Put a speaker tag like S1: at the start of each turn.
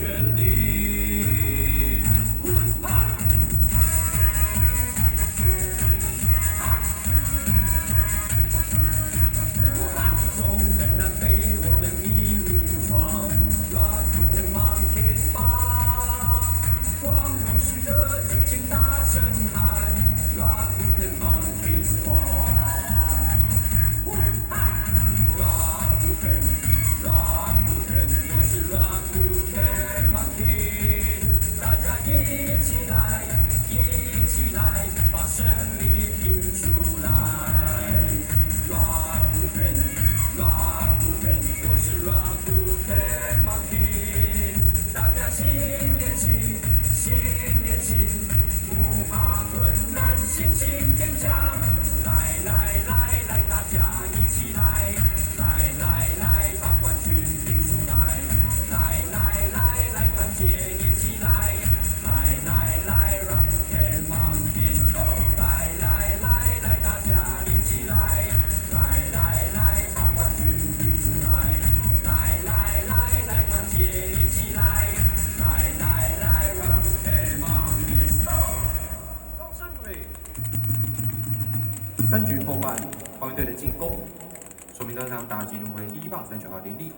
S1: 全力。从南南北，我们一路闯，Rock the Monkey Bar，光荣时刻，尽情大声喊，Rock the Monkey Bar。Rakuten，我是 Rakuten Monkey，大家一起来，一起来，把胜利拼出来。Rakuten，我是 Rakuten Monkey，大家心连心，心连心，不怕困难，尽情坚强。来来来来，大家一起来，来来来，把冠军拼出来。来来来来，团结一起来，来来来 ，Rakuten Monkey Go！ 来来来来，大家一起来，来来来，把冠军拼出来。来来来来，团结一起来，来来来 ，Rakuten Monkey Go！ 掌声鼓励。
S2: 3局破半，黄鱼队的进攻，说明登场打击轮回第1棒39号林立。